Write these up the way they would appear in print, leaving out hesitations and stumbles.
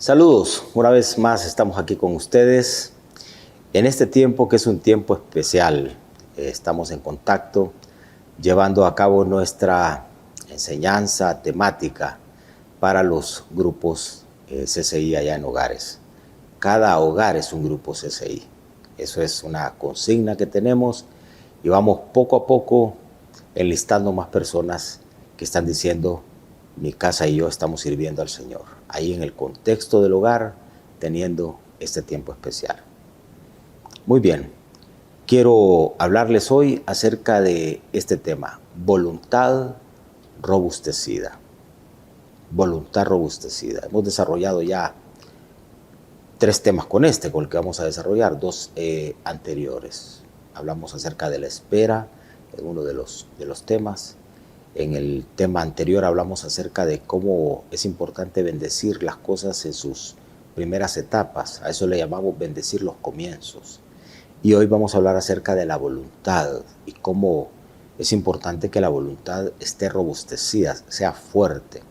Saludos, una vez más estamos aquí con ustedes en este tiempo que es un tiempo especial. Estamos en contacto llevando a cabo nuestra enseñanza temática para los grupos CCI allá en hogares. Cada hogar es un grupo CCI. Eso es una consigna que tenemos y vamos poco a poco enlistando más personas que están diciendo: mi casa y yo estamos sirviendo al Señor, ahí en el contexto del hogar, teniendo este tiempo especial. Muy bien, quiero hablarles hoy acerca de este tema, voluntad robustecida. Voluntad robustecida. Hemos desarrollado ya 3 temas con el que vamos a desarrollar 2 anteriores. Hablamos acerca de la espera en uno de los temas. En el tema anterior hablamos acerca de cómo es importante bendecir las cosas en sus primeras etapas. A eso le llamamos bendecir los comienzos. Y hoy vamos a hablar acerca de la voluntad y cómo es importante que la voluntad esté robustecida, sea fuerte.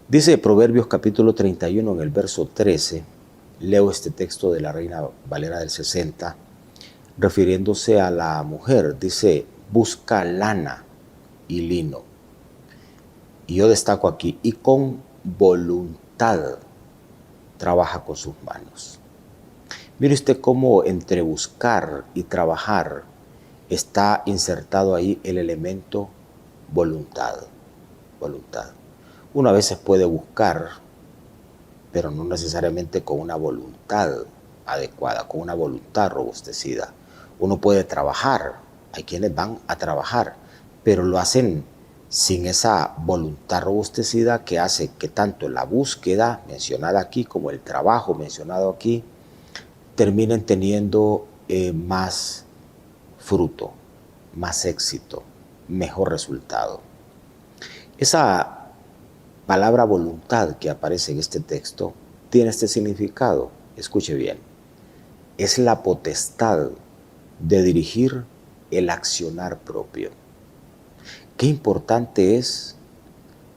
Dice Proverbios capítulo 31 en el verso 13, leo este texto de la Reina Valera del 60, refiriéndose a la mujer. Dice: busca lana y lino. Y yo destaco aquí: y con voluntad trabaja con sus manos. Mire usted cómo entre buscar y trabajar está insertado ahí el elemento voluntad. Voluntad. Uno a veces puede buscar, pero no necesariamente con una voluntad adecuada, con una voluntad robustecida. Uno puede trabajar, hay quienes van a trabajar, pero lo hacen sin esa voluntad robustecida que hace que tanto la búsqueda mencionada aquí como el trabajo mencionado aquí terminen teniendo más fruto, más éxito, mejor resultado. Esa palabra voluntad que aparece en este texto tiene este significado. Escuche bien: es la potestad de dirigir el accionar propio. Qué importante es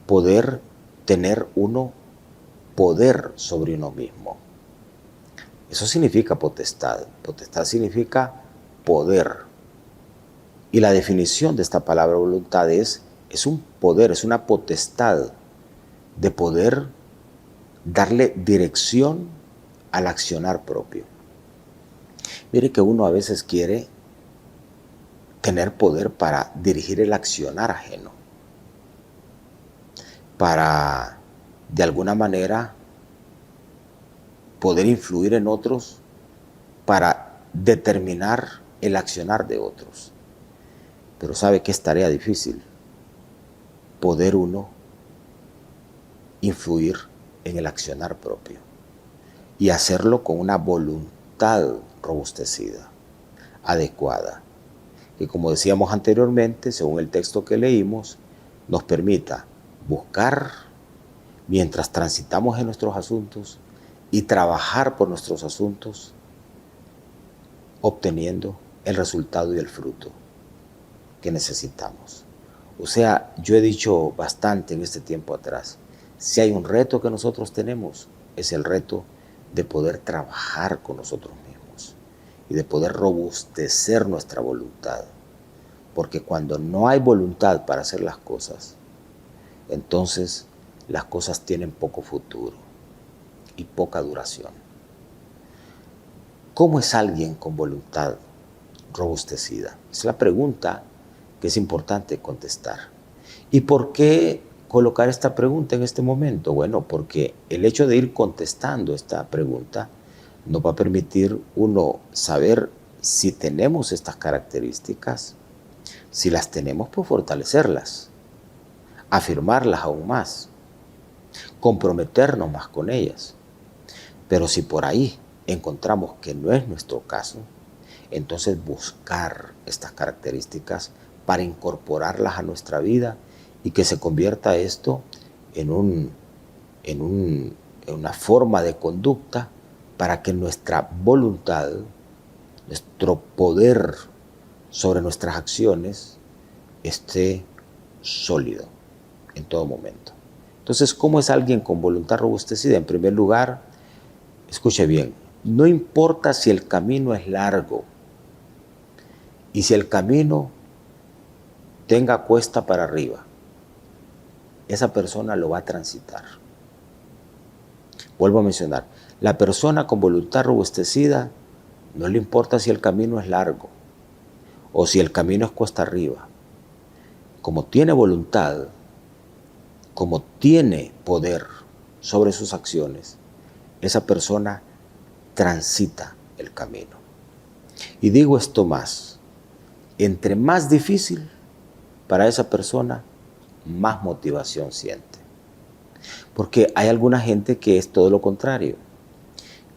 poder tener uno poder sobre uno mismo. Eso significa potestad. Potestad significa poder. Y la definición de esta palabra voluntad es un poder, es una potestad de poder darle dirección al accionar propio. Mire que uno a veces quiere tener poder para dirigir el accionar ajeno, para de alguna manera poder influir en otros, para determinar el accionar de otros. Pero ¿sabe qué es tarea difícil? Poder uno influir en el accionar propio y hacerlo con una voluntad robustecida, adecuada, que, como decíamos anteriormente, según el texto que leímos, nos permita buscar mientras transitamos en nuestros asuntos y trabajar por nuestros asuntos, obteniendo el resultado y el fruto que necesitamos. O sea, yo he dicho bastante en este tiempo atrás, si hay un reto que nosotros tenemos, es el reto de poder trabajar con nosotros mismos y de poder robustecer nuestra voluntad. Porque cuando no hay voluntad para hacer las cosas, entonces las cosas tienen poco futuro y poca duración. ¿Cómo es alguien con voluntad robustecida? Es la pregunta que es importante contestar. ¿Y por qué colocar esta pregunta en este momento? Bueno, porque el hecho de ir contestando esta pregunta nos va a permitir uno saber si tenemos estas características. Si las tenemos, pues fortalecerlas, afirmarlas aún más, comprometernos más con ellas. Pero si por ahí encontramos que no es nuestro caso, entonces buscar estas características para incorporarlas a nuestra vida y que se convierta esto en una forma de conducta para que nuestra voluntad, nuestro poder sobre nuestras acciones esté sólido en todo momento. Entonces, ¿cómo es alguien con voluntad robustecida? En primer lugar, escuche bien, no importa si el camino es largo y si el camino tenga cuesta para arriba, esa persona lo va a transitar. Vuelvo a mencionar, la persona con voluntad robustecida no le importa si el camino es largo o si el camino es cuesta arriba. Como tiene voluntad, como tiene poder sobre sus acciones, esa persona transita el camino. Y digo esto más, entre más difícil para esa persona, más motivación siente. Porque hay alguna gente que es todo lo contrario.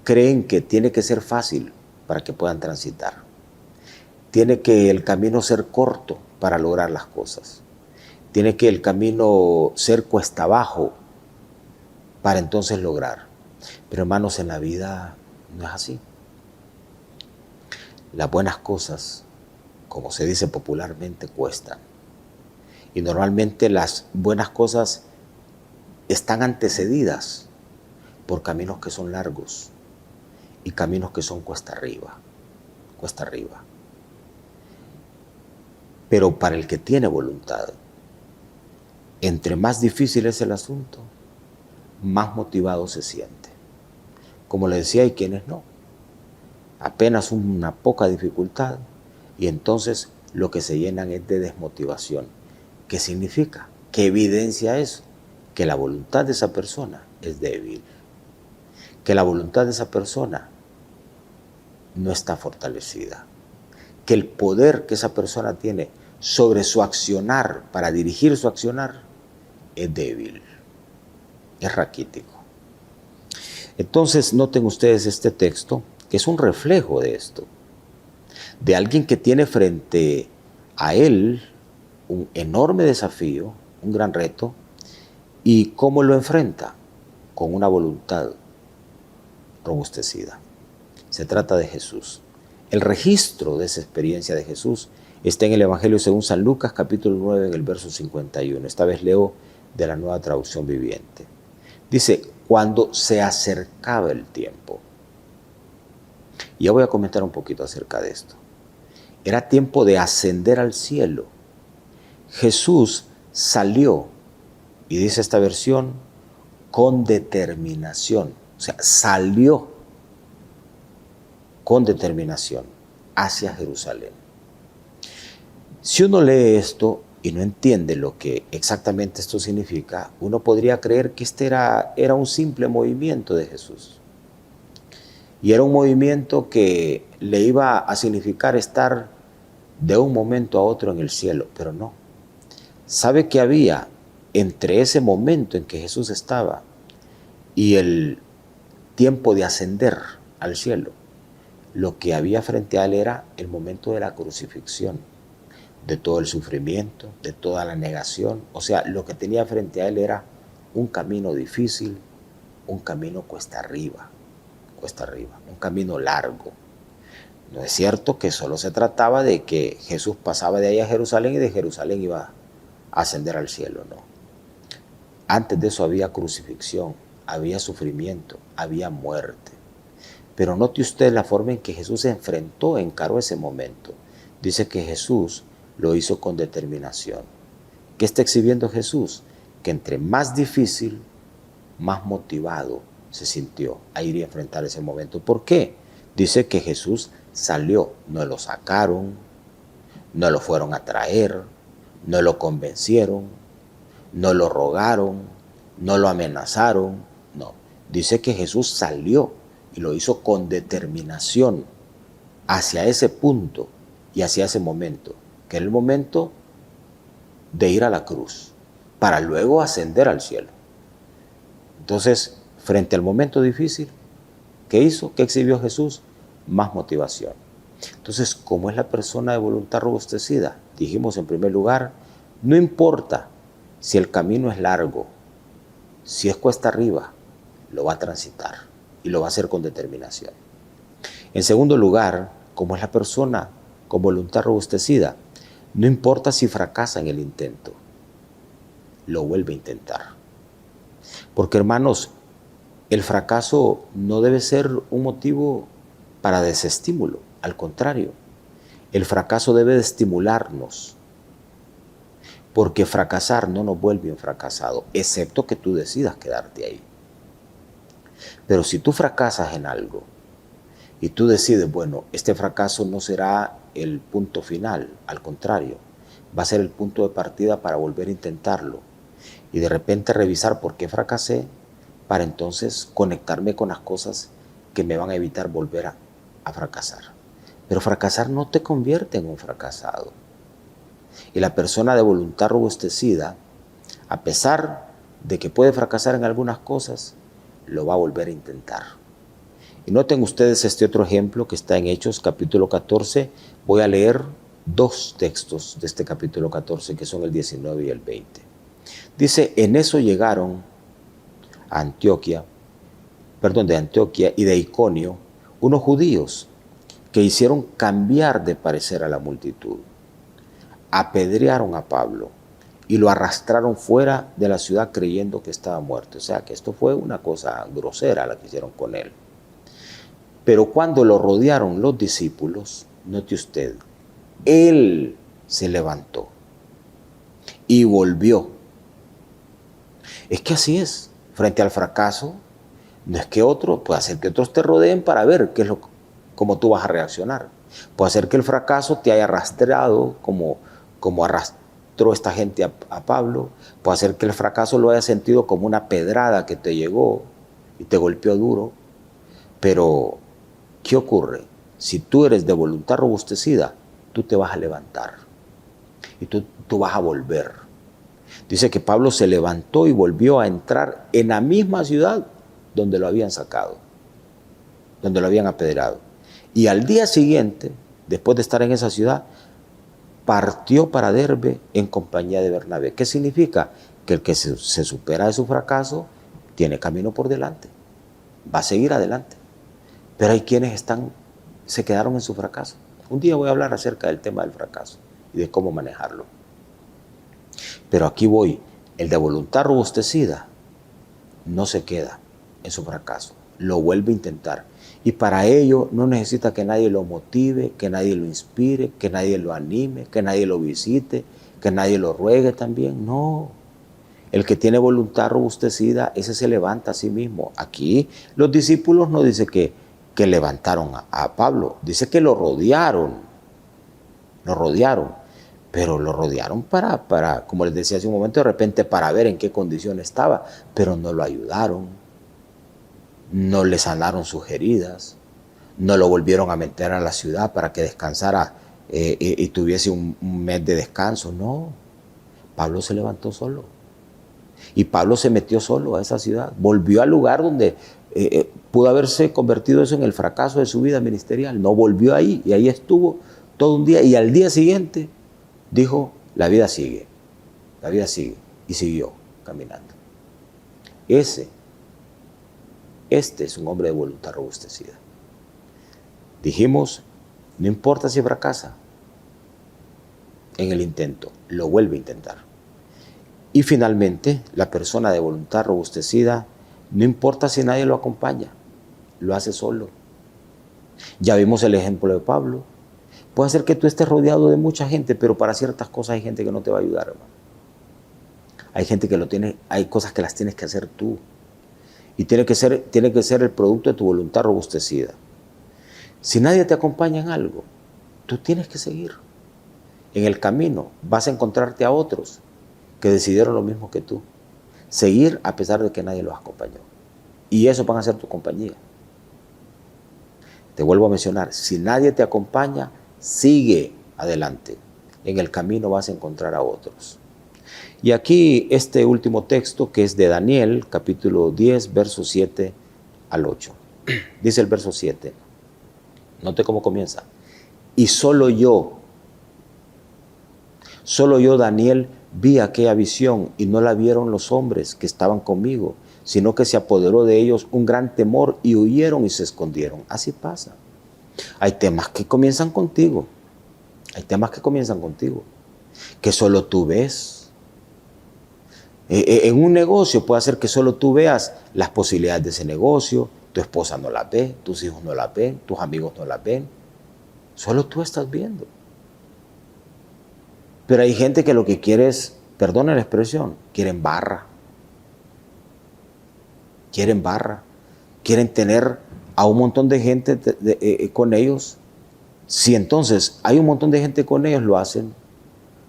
Creen que tiene que ser fácil para que puedan transitar. Tiene que el camino ser corto para lograr las cosas. Tiene que el camino ser cuesta abajo para entonces lograr. Pero hermanos, en la vida no es así. Las buenas cosas, como se dice popularmente, cuestan. Y normalmente las buenas cosas están antecedidas por caminos que son largos y caminos que son cuesta arriba. Cuesta arriba. Pero para el que tiene voluntad, entre más difícil es el asunto, más motivado se siente. Como le decía, hay quienes no. Apenas una poca dificultad y entonces lo que se llenan es de desmotivación. ¿Qué significa? ¿Qué evidencia eso? Que la voluntad de esa persona es débil. Que la voluntad de esa persona no está fortalecida. Que el poder que esa persona tiene sobre su accionar, para dirigir su accionar, es débil, es raquítico. Entonces, noten ustedes este texto, que es un reflejo de esto, de alguien que tiene frente a él un enorme desafío, un gran reto, y cómo lo enfrenta, con una voluntad robustecida. Se trata de Jesús. El registro de esa experiencia de Jesús está en el Evangelio según San Lucas, capítulo 9, en el verso 51. Esta vez leo de la Nueva Traducción Viviente. Dice, cuando se acercaba el tiempo. Y ya voy a comentar un poquito acerca de esto. Era tiempo de ascender al cielo. Jesús salió, y dice esta versión, con determinación. O sea, salió con determinación hacia Jerusalén. Si uno lee esto y no entiende lo que exactamente esto significa, uno podría creer que este era un simple movimiento de Jesús. Y era un movimiento que le iba a significar estar de un momento a otro en el cielo, pero no. ¿Sabe que había entre ese momento en que Jesús estaba y el tiempo de ascender al cielo? Lo que había frente a él era el momento de la crucifixión, de todo el sufrimiento, de toda la negación. O sea, lo que tenía frente a él era un camino difícil, un camino cuesta arriba, un camino largo. No es cierto que solo se trataba de que Jesús pasaba de ahí a Jerusalén y de Jerusalén iba a ascender al cielo, no. Antes de eso había crucifixión, había sufrimiento, había muerte. Pero note usted la forma en que Jesús se enfrentó, encaró ese momento. Dice que Jesús lo hizo con determinación. ¿Qué está exhibiendo Jesús? Que entre más difícil, más motivado se sintió a ir y enfrentar ese momento. ¿Por qué? Dice que Jesús salió, no lo sacaron, no lo fueron a traer, no lo convencieron, no lo rogaron, no lo amenazaron, no. Dice que Jesús salió y lo hizo con determinación hacia ese punto y hacia ese momento, que era el momento de ir a la cruz, para luego ascender al cielo. Entonces, frente al momento difícil, ¿qué hizo? ¿Qué exhibió Jesús? Más motivación. Entonces, ¿cómo es la persona de voluntad robustecida? Dijimos en primer lugar, no importa si el camino es largo, si es cuesta arriba, lo va a transitar y lo va a hacer con determinación. En segundo lugar, ¿cómo es la persona con voluntad robustecida? No importa si fracasa en el intento, lo vuelve a intentar. Porque hermanos, el fracaso no debe ser un motivo para desestímulo, al contrario, el fracaso debe de estimularnos, porque fracasar no nos vuelve un fracasado, excepto que tú decidas quedarte ahí. Pero si tú fracasas en algo y tú decides, bueno, este fracaso no será el punto final, al contrario, va a ser el punto de partida para volver a intentarlo y de repente revisar por qué fracasé, para entonces conectarme con las cosas que me van a evitar volver a fracasar. Pero fracasar no te convierte en un fracasado. Y la persona de voluntad robustecida, a pesar de que puede fracasar en algunas cosas, lo va a volver a intentar. Y noten ustedes este otro ejemplo que está en Hechos capítulo 14. Voy a leer dos textos de este capítulo 14, que son el 19 y el 20. Dice, en eso llegaron a Antioquia y de Iconio, unos judíos que hicieron cambiar de parecer a la multitud. Apedrearon a Pablo y lo arrastraron fuera de la ciudad creyendo que estaba muerto. O sea que esto fue una cosa grosera la que hicieron con él. Pero cuando lo rodearon los discípulos, note usted, él se levantó y volvió. Es que así es, frente al fracaso, no es que puede hacer que otros te rodeen para ver cómo tú vas a reaccionar. Puede hacer que el fracaso te haya arrastrado como arrastró esta gente a Pablo. Puede hacer que el fracaso lo haya sentido como una pedrada que te llegó y te golpeó duro. Pero, ¿qué ocurre? Si tú eres de voluntad robustecida, tú te vas a levantar y tú vas a volver. Dice que Pablo se levantó y volvió a entrar en la misma ciudad donde lo habían sacado, donde lo habían apedreado. Y al día siguiente, después de estar en esa ciudad, partió para Derbe en compañía de Bernabé. ¿Qué significa? Que el que se supera de su fracaso tiene camino por delante, va a seguir adelante. Pero hay quienes se quedaron en su fracaso. Un día voy a hablar acerca del tema del fracaso y de cómo manejarlo. Pero aquí voy, el de voluntad robustecida no se queda en su fracaso, lo vuelve a intentar. Y para ello no necesita que nadie lo motive, que nadie lo inspire, que nadie lo anime, que nadie lo visite, que nadie lo ruegue también. No, el que tiene voluntad robustecida, ese se levanta a sí mismo. Aquí los discípulos no dice que levantaron a Pablo, dice que lo rodearon, pero lo rodearon para, como les decía hace un momento, de repente para ver en qué condición estaba, pero no lo ayudaron, no le sanaron sus heridas, no lo volvieron a meter a la ciudad para que descansara y tuviese un mes de descanso. No, Pablo se levantó solo y Pablo se metió solo a esa ciudad, volvió al lugar donde pudo haberse convertido eso en el fracaso de su vida ministerial. No, volvió ahí y ahí estuvo todo un día, y al día siguiente dijo, la vida sigue, y siguió caminando. Este es un hombre de voluntad robustecida. Dijimos, no importa si fracasa en el intento, lo vuelve a intentar. Y finalmente, la persona de voluntad robustecida, no importa si nadie lo acompaña, lo hace solo. Ya vimos el ejemplo de Pablo. Puede ser que tú estés rodeado de mucha gente, pero para ciertas cosas hay gente que no te va a ayudar, hermano. Hay cosas que las tienes que hacer tú. Y tiene que ser el producto de tu voluntad robustecida. Si nadie te acompaña en algo, tú tienes que seguir. En el camino vas a encontrarte a otros que decidieron lo mismo que tú. Seguir a pesar de que nadie los acompañó. Y eso van a ser tu compañía. Te vuelvo a mencionar, si nadie te acompaña, sigue adelante. En el camino vas a encontrar a otros. Y aquí este último texto, que es de Daniel, capítulo 10, versos 7 al 8. Dice el verso 7. Note cómo comienza. Y solo yo, Daniel, vi aquella visión y no la vieron los hombres que estaban conmigo, sino que se apoderó de ellos un gran temor y huyeron y se escondieron. Así pasa. Hay temas que comienzan contigo. Que solo tú ves. En un negocio puede ser que solo tú veas las posibilidades de ese negocio, tu esposa no las ve, tus hijos no las ven, tus amigos no las ven. Solo tú estás viendo. Pero hay gente que lo que quiere es, perdona la expresión, quieren barra. Quieren barra. Quieren tener a un montón de gente con ellos. Si entonces hay un montón de gente con ellos, lo hacen.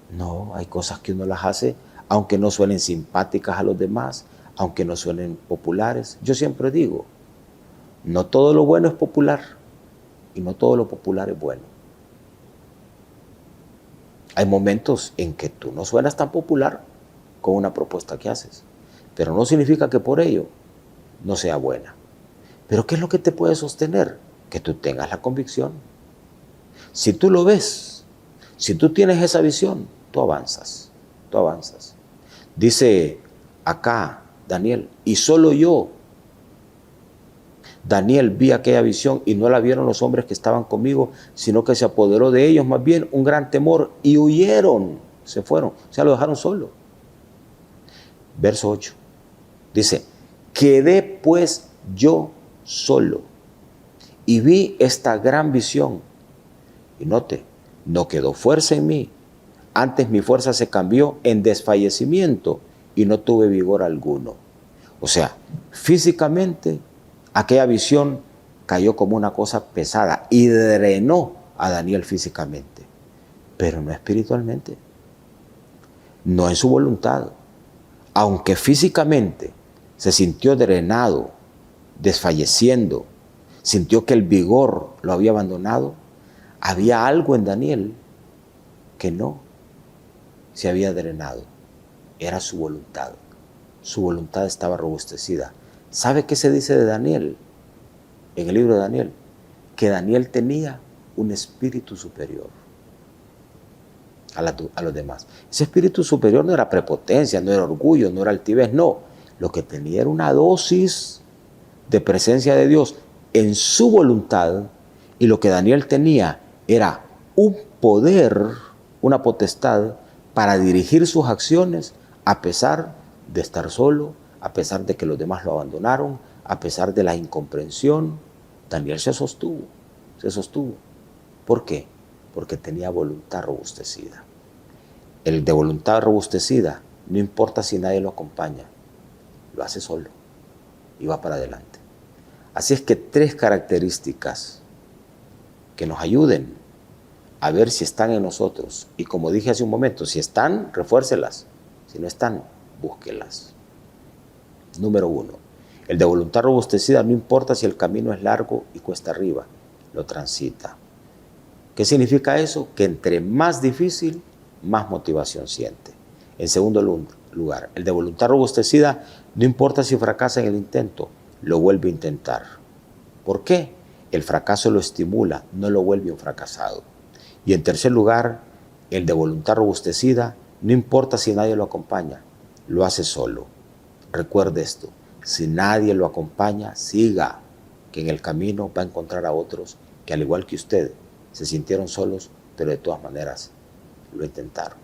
No, hay cosas que uno las hace, aunque no suenen simpáticas a los demás, aunque no suenen populares. Yo siempre digo, no todo lo bueno es popular y no todo lo popular es bueno. Hay momentos en que tú no suenas tan popular con una propuesta que haces, pero no significa que por ello no sea buena. Pero ¿qué es lo que te puede sostener? Que tú tengas la convicción. Si tú lo ves, si tú tienes esa visión, tú avanzas, tú avanzas. Dice acá Daniel, y solo yo, Daniel, vi aquella visión y no la vieron los hombres que estaban conmigo, sino que se apoderó de ellos más bien un gran temor y huyeron, se fueron, o sea, lo dejaron solo. Verso 8, dice, quedé pues yo solo y vi esta gran visión. Y note, no quedó fuerza en mí, antes mi fuerza se cambió en desfallecimiento y no tuve vigor alguno. O sea, físicamente aquella visión cayó como una cosa pesada y drenó a Daniel físicamente, pero no espiritualmente, no en su voluntad. Aunque físicamente se sintió drenado, desfalleciendo, sintió que el vigor lo había abandonado, había algo en Daniel que no se había drenado. Era su voluntad. Su voluntad estaba robustecida. ¿Sabe qué se dice de Daniel? En el libro de Daniel, que Daniel tenía un espíritu superior a los demás. Ese espíritu superior no era prepotencia, no era orgullo, no era altivez, no. Lo que tenía era una dosis de presencia de Dios en su voluntad, y lo que Daniel tenía era un poder, una potestad para dirigir sus acciones a pesar de estar solo, a pesar de que los demás lo abandonaron, a pesar de la incomprensión. Daniel se sostuvo, se sostuvo. ¿Por qué? Porque tenía voluntad robustecida. El de voluntad robustecida, no importa si nadie lo acompaña, lo hace solo y va para adelante. Así es que 3 características que nos ayuden a ver si están en nosotros. Y como dije hace un momento, si están, refuércelas. Si no están, búsquelas. Número 1, el de voluntad robustecida, no importa si el camino es largo y cuesta arriba, lo transita. ¿Qué significa eso? Que entre más difícil, más motivación siente. En segundo lugar, el de voluntad robustecida, no importa si fracasa en el intento, lo vuelve a intentar. ¿Por qué? El fracaso lo estimula, no lo vuelve un fracasado. Y en tercer lugar, el de voluntad robustecida, no importa si nadie lo acompaña, lo hace solo. Recuerde esto, si nadie lo acompaña, siga, que en el camino va a encontrar a otros que al igual que usted, se sintieron solos, pero de todas maneras lo intentaron.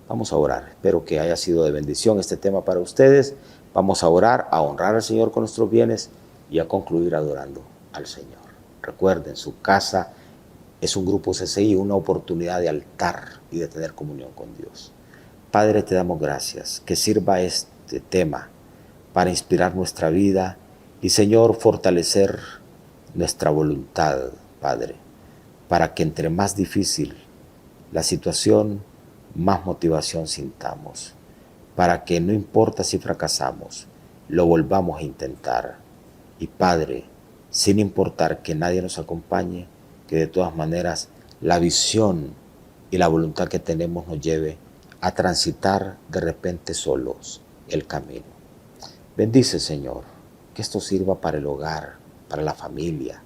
Vamos a orar. Espero que haya sido de bendición este tema para ustedes. Vamos a orar, a honrar al Señor con nuestros bienes y a concluir adorando al Señor. Recuerden, su casa es un grupo CCI, una oportunidad de altar y de tener comunión con Dios. Padre, te damos gracias. Que sirva este tema para inspirar nuestra vida y, Señor, fortalecer nuestra voluntad, Padre, para que entre más difícil la situación, más motivación sintamos, para que no importa si fracasamos, lo volvamos a intentar. Y Padre, sin importar que nadie nos acompañe, que de todas maneras la visión y la voluntad que tenemos nos lleve a transitar de repente solos el camino. Bendice, Señor, que esto sirva para el hogar, para la familia,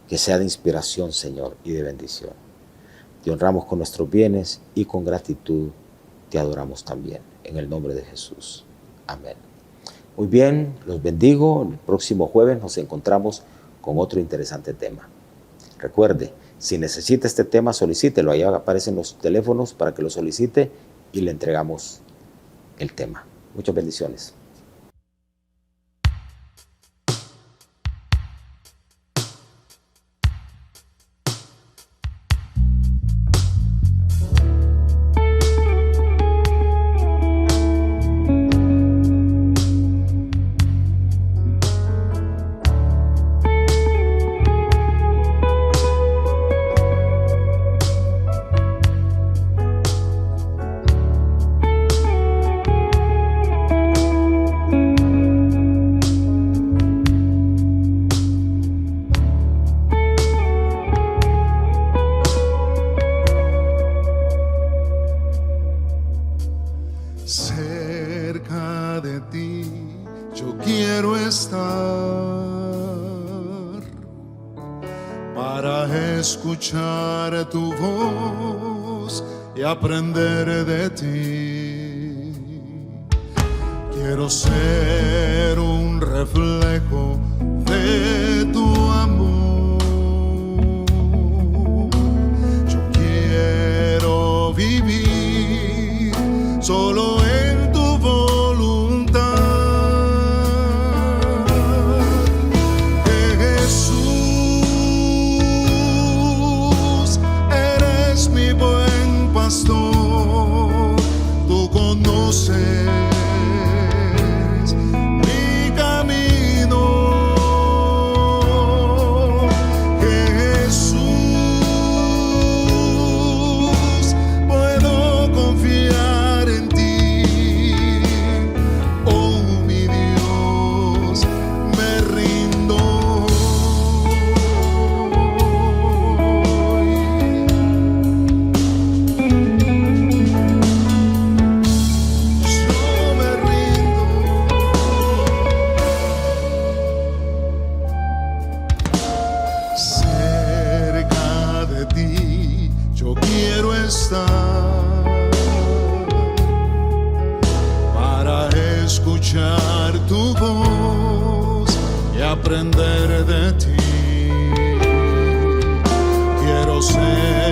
que sea de inspiración, Señor, y de bendición. Te honramos con nuestros bienes y con gratitud te adoramos también. En el nombre de Jesús. Amén. Muy bien, los bendigo. El próximo jueves nos encontramos con otro interesante tema. Recuerde, si necesita este tema, solicítelo. Ahí aparecen los teléfonos para que lo solicite y le entregamos el tema. Muchas bendiciones. Cerca de ti yo quiero estar para escuchar tu voz y aprender de ti. Quiero ser un reflejo de tu amor. Yo quiero vivir solo en tu voluntad. Jesús, eres mi buen pastor, tú conoces mi camino. Jesús, puedo confiar en ti. Oh, mi Dios, me rindo hoy. Yo me rindo. Cerca de ti yo quiero estar para escuchar tu voz y aprender de ti. Quiero ser